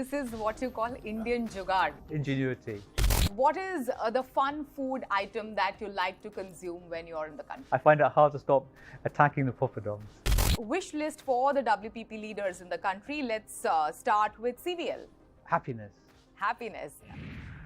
This is what you call Indian jugaad. Ingenuity. What is the fun food item that you like to consume when you're in the country? I find it hard to stop attacking the poppadoms. Wish list for the WPP leaders in the country. Let's start with CVL. Happiness. Happiness.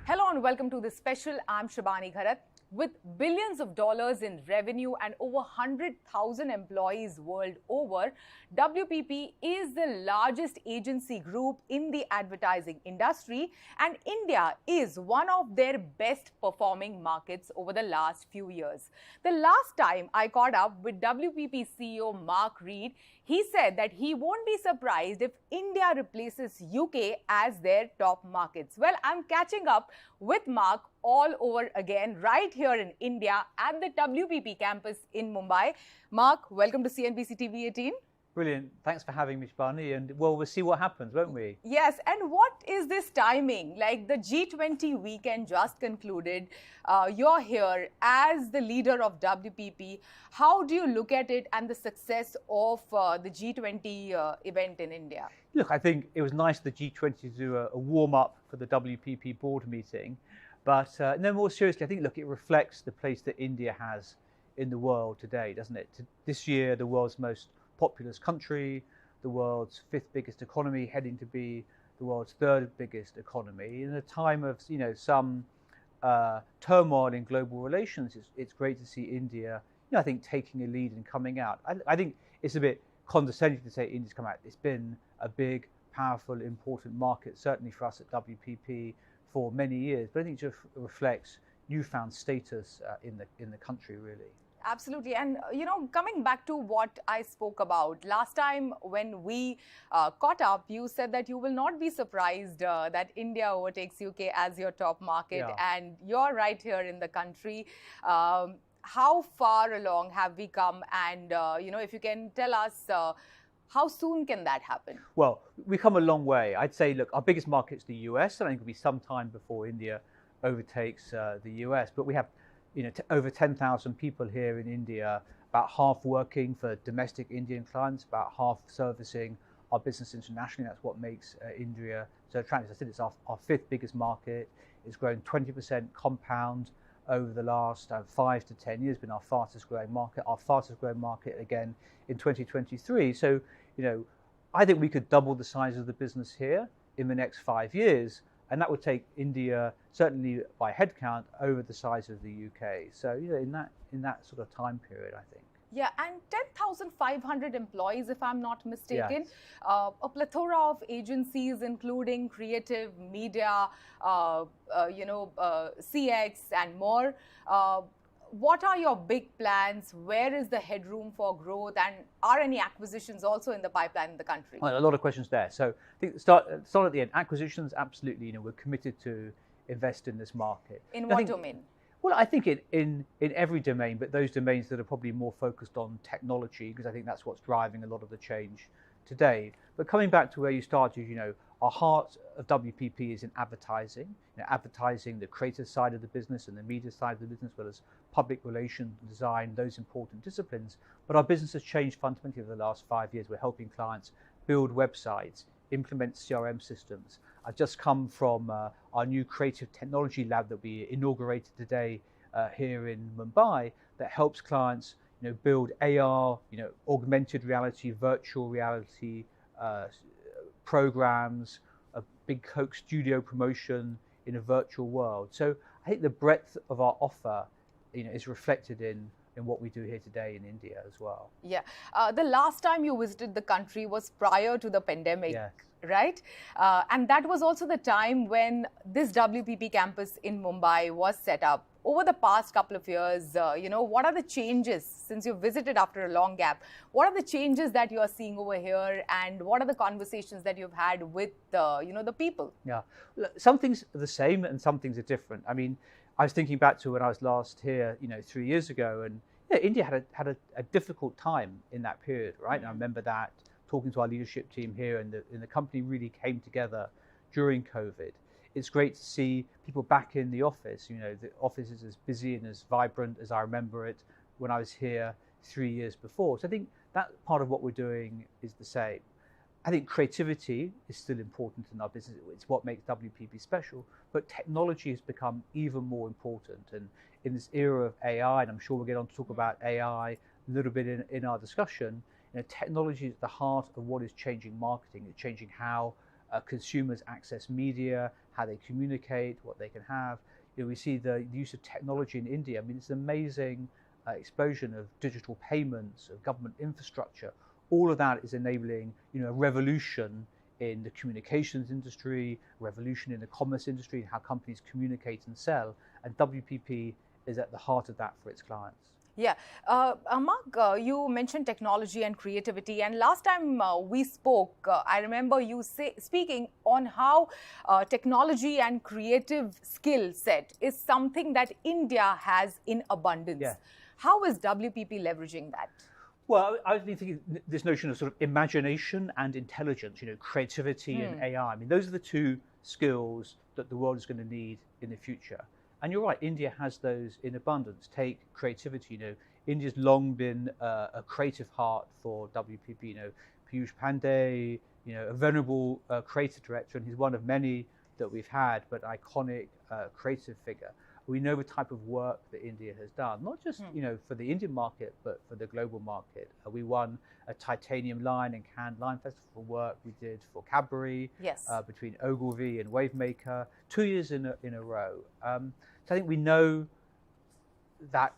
Hello and welcome to this special. I'm Shabani Gharat. With billions of dollars in revenue and over 100,000 employees world over, WPP is the largest agency group in the advertising industry, and India is one of their best performing markets over the last few years. The last time I caught up with WPP CEO Mark Reed, he said that he won't be surprised if India replaces UK as their top markets. Well, I'm catching up with Mark all over again right here in India at the WPP campus in Mumbai. Mark, welcome to CNBC-TV18. Brilliant. Thanks for having me, Shbani. And well, we'll see what happens, won't we? Yes. And what is this timing? Like the G20 weekend just concluded. You're here as the leader of WPP. How do you look at it and the success of the G20 event in India? Look, I think it was nice for the G20 to do a warm-up for the WPP board meeting. But no, more seriously, I think, look, it reflects the place that India has in the world today, doesn't it? This year, the world's most populous country, the world's fifth biggest economy, heading to be the world's third biggest economy. In a time of, some turmoil in global relations, it's great to see India, I think, taking a lead and coming out. I think it's a bit condescending to say India's come out. It's been a big, powerful, important market, certainly for us at WPP, for many years, but I think it just reflects newfound status in the country, really. Absolutely. And, coming back to what I spoke about, last time when we caught up, you said that you will not be surprised that India overtakes UK as your top market. Yeah. And you're right here in the country. How far along have we come? And, if you can tell us, how soon can that happen? Well, we've come a long way. I'd say, look, our biggest market's the US, and I think it'll be some time before India overtakes the US. But we have, over 10,000 people here in India, about half working for domestic Indian clients, about half servicing our business internationally. That's what makes India so attractive. As I said, it's our fifth biggest market. It's grown 20% compound over the last 5 to 10 years, been our fastest growing market. Our fastest growing market again in 2023. So, I think we could double the size of the business here in the next 5 years, and that would take India, certainly by headcount, over the size of the UK. So, in that sort of time period, I think. Yeah, and 10,500 employees, if I'm not mistaken. Yes. A plethora of agencies, including creative, media, CX and more. What are your big plans? Where is the headroom for growth? And are any acquisitions also in the pipeline in the country? Well, a lot of questions there. So I think start at the end. Acquisitions, absolutely. We're committed to invest in this market. In what domain? Well, I think in every domain, but those domains that are probably more focused on technology, because I think that's what's driving a lot of the change today. But coming back to where you started, our heart of WPP is in advertising. Advertising, the creative side of the business and the media side of the business, as well as public relations, design, those important disciplines. But our business has changed fundamentally over the last 5 years. We're helping clients build websites, implement CRM systems. I've just come from our new creative technology lab that we inaugurated today here in Mumbai that helps clients build AR, augmented reality, virtual reality programs, a big Coke studio promotion in a virtual world. So I think the breadth of our offer is reflected in what we do here today in India as well. Yeah. The last time you visited the country was prior to the pandemic. Yes. Right? And that was also the time when this WPP campus in Mumbai was set up. Over the past couple of years, what are the changes since you visited after a long gap? What are the changes that you are seeing over here, and what are the conversations that you've had with the people? Yeah, some things are the same and some things are different. I mean, I was thinking back to when I was last here, 3 years ago, and India had a difficult time in that period, right? And I remember that talking to our leadership team here, and the company really came together during COVID. It's great to see people back in the office. The office is as busy and as vibrant as I remember it when I was here 3 years before. So I think that part of what we're doing is the same. I think creativity is still important in our business. It's what makes WPP special, but technology has become even more important. And in this era of AI, and I'm sure we'll get on to talk about AI a little bit in our discussion, technology is at the heart of what is changing marketing. It's changing how consumers access media, how they communicate, what they can have. We see the use of technology in India. I mean, it's an amazing explosion of digital payments, of government infrastructure. All of that is enabling, a revolution in the communications industry, revolution in the commerce industry, how companies communicate and sell. And WPP is at the heart of that for its clients. Yeah. Mark, you mentioned technology and creativity. And last time we spoke, I remember you speaking on how technology and creative skill set is something that India has in abundance. Yeah. How is WPP leveraging that? Well, I've been thinking this notion of sort of imagination and intelligence, creativity and AI. I mean, those are the two skills that the world is going to need in the future. And you're right, India has those in abundance. Take creativity, India's long been a creative heart for WPP. Piyush Pandey, a venerable creative director, and he's one of many that we've had, but iconic creative figure. We know the type of work that India has done, not just for the Indian market, but for the global market. We won a titanium line and canned line festival work we did for Cadbury, yes, between Ogilvy and Wavemaker, 2 years in a row. So I think we know that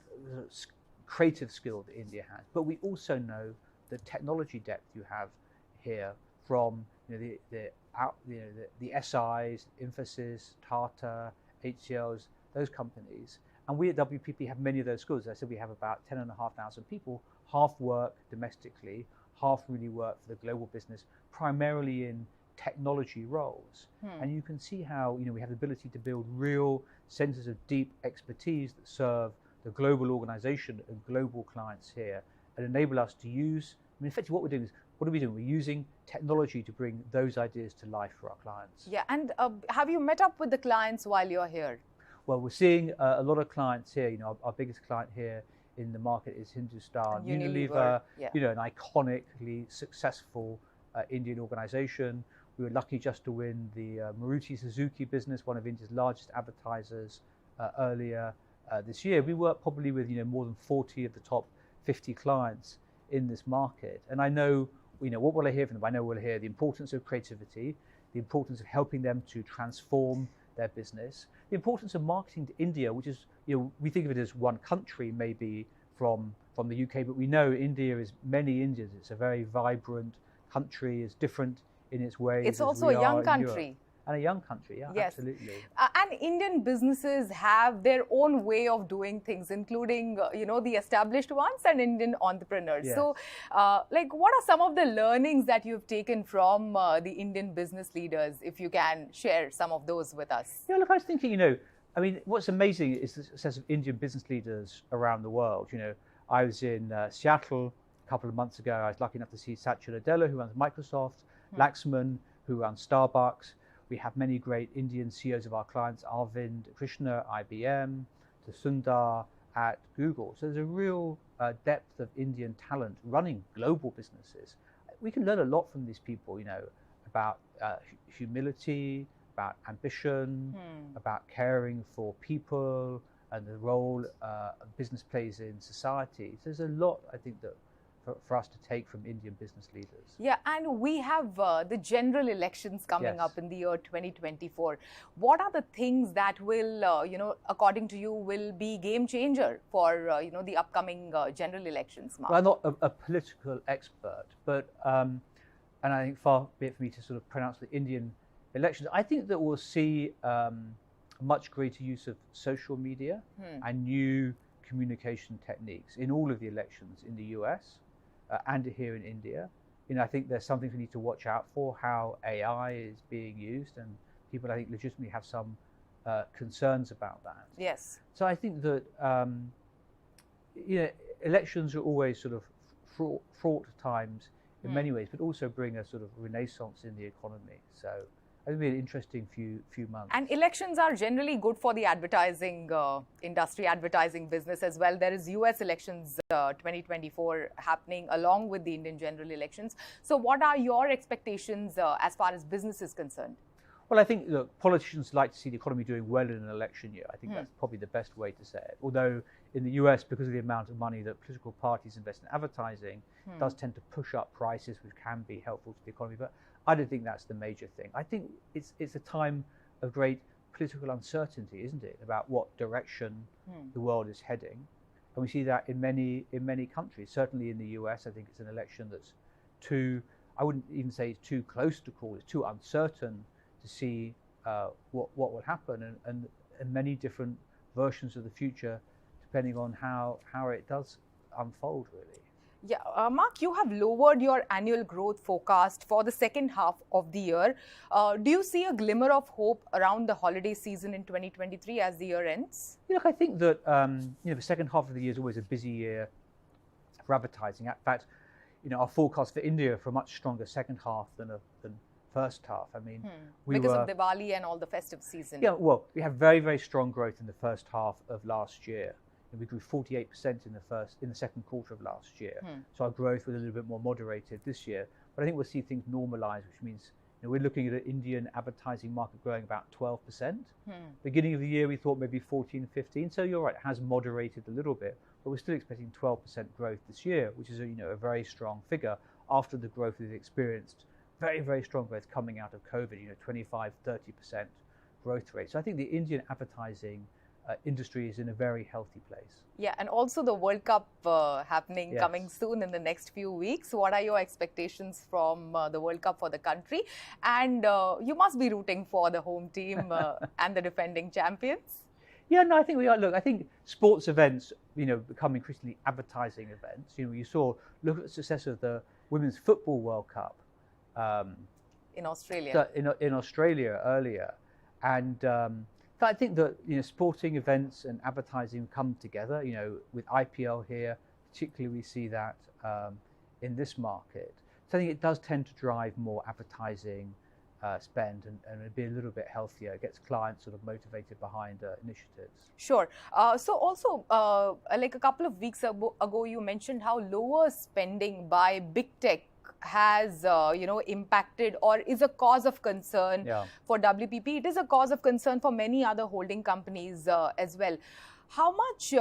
creative skill that India has, but we also know the technology depth you have here from the SIs, Infosys, Tata, HCLs, those companies. And we at WPP have many of those skills. As I said, we have about 10,500 people, half work domestically, half really work for the global business, primarily in technology roles. And you can see how we have the ability to build real centers of deep expertise that serve the global organization and global clients here and enable us to use, effectively what we're doing is, what are we doing? We're using technology to bring those ideas to life for our clients. Yeah, and have you met up with the clients while you're here? Well, we're seeing a lot of clients here. Our biggest client here in the market is Hindustan Unilever, yeah, an iconically successful Indian organization. We were lucky just to win the Maruti Suzuki business, one of India's largest advertisers, earlier this year. We work probably with more than 40 of the top 50 clients in this market. And I know, what will I hear from them? I know we'll hear the importance of creativity, the importance of helping them to transform their business, the importance of marketing to India, which is, we think of it as one country maybe from the UK, but we know India is many Indians. It's a very vibrant country, it's different in its ways. It's also a young country. And a young country, yeah, yes, absolutely. And Indian businesses have their own way of doing things, including, the established ones and Indian entrepreneurs. Yes. So, what are some of the learnings that you've taken from the Indian business leaders, if you can share some of those with us? Yeah, look, I was thinking, what's amazing is the success of Indian business leaders around the world. I was in Seattle a couple of months ago. I was lucky enough to see Satya Nadella, who runs Microsoft, Laxman, who runs Starbucks. We have many great Indian CEOs of our clients, Arvind Krishna, IBM, to Sundar at Google. So there's a real depth of Indian talent running global businesses. We can learn a lot from these people, about humility, about ambition, about caring for people and the role business plays in society. So there's a lot, I think, that for us to take from Indian business leaders. Yeah, and we have the general elections coming Yes. up in the year 2024. What are the things that will, according to you, will be game changer for, the upcoming general elections, Mark? Well, I'm not a political expert, but, and I think far be it for me to sort of pronounce the Indian elections. I think that we'll see a much greater use of social media and new communication techniques in all of the elections in the US. And here in India. I think there's something we need to watch out for, how AI is being used, and people, I think, legitimately have some concerns about that. Yes. So I think that elections are always sort of fraught times in many ways, but also bring a sort of renaissance in the economy. So it'll be an interesting few months. And elections are generally good for the advertising industry, advertising business as well. There is US elections 2024 happening along with the Indian general elections. So what are your expectations as far as business is concerned? Well, I think, look, politicians like to see the economy doing well in an election year. I think that's probably the best way to say it. Although in the US, because of the amount of money that political parties invest in advertising, it does tend to push up prices, which can be helpful to the economy. But I don't think that's the major thing. I think it's a time of great political uncertainty, isn't it, about what direction the world is heading. And we see that in many countries. Certainly in the US, I think it's an election that's I wouldn't even say it's too close to call, it's too uncertain to see what will happen, and many different versions of the future, depending on how it does unfold, really. Yeah, Mark, you have lowered your annual growth forecast for the second half of the year. Do you see a glimmer of hope around the holiday season in 2023 as the year ends? Look, I think that the second half of the year is always a busy year for advertising. In fact, our forecast for India for a much stronger second half than first half. I mean, because of Diwali and all the festive season. Yeah, well, we have very, very strong growth in the first half of last year. And we grew 48% in the second quarter of last year. So our growth was a little bit more moderated this year. But I think we'll see things normalize, which means we're looking at an Indian advertising market growing about 12%. Beginning of the year, we thought maybe 14, 15. So you're right, it has moderated a little bit, but we're still expecting 12% growth this year, which is a very strong figure after the growth we've experienced. Very, very strong growth coming out of COVID, 25, 30% growth rate. So I think the Indian advertising industry is in a very healthy place. Yeah, and also the World Cup coming soon in the next few weeks. What are your expectations from the World Cup for the country? And you must be rooting for the home team and the defending champions. Yeah, no, I think we are. Look, I think sports events, become increasingly advertising events. Look at the success of the Women's Football World Cup. In Australia. In Australia earlier. And I think that sporting events and advertising come together. With IPL here, particularly we see that in this market. So I think it does tend to drive more advertising spend and it'd be a little bit healthier. It gets clients sort of motivated behind initiatives. Sure. So also, like a couple of weeks ago, you mentioned how lower spending by big tech has impacted or is a cause of concern for WPP. It is a cause of concern for many other holding companies as well. How much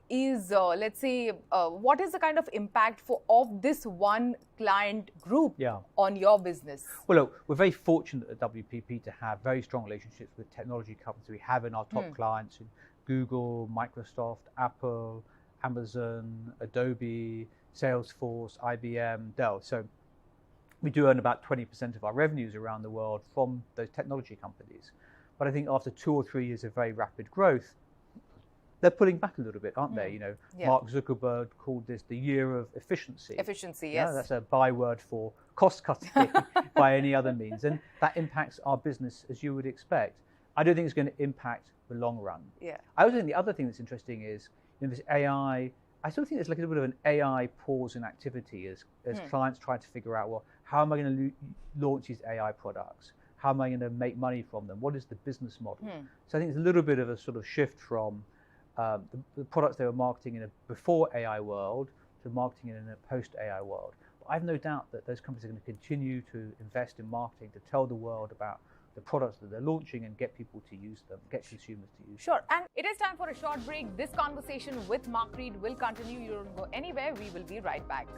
is let's say what is the kind of impact of this one client group on your business? Well, look, we're very fortunate at WPP to have very strong relationships with technology companies. We have in our top clients Google, Microsoft, Apple, Amazon, Adobe, Salesforce, IBM, Dell. So we do earn about 20% of our revenues around the world from those technology companies. But I think after 2 or 3 years of very rapid growth, they're pulling back a little bit, aren't they? Mark Zuckerberg called this the year of efficiency. Efficiency, yes. That's a byword for cost cutting by any other means. And that impacts our business as you would expect. I don't think it's going to impact the long run. Yeah. I also think the other thing that's interesting is this AI. I still think there's like a little bit of an AI pause in activity as clients try to figure out, well, how am I going to launch these AI products? How am I going to make money from them? What is the business model? So I think it's a little bit of a sort of shift from the products they were marketing in a before AI world to marketing in a post-AI world. But I have no doubt that those companies are going to continue to invest in marketing to tell the world about the products that they're launching and get people to use them, get consumers to use them. Sure. And it is time for a short break. This conversation with Mark Reed will continue. You don't go anywhere. We will be right back.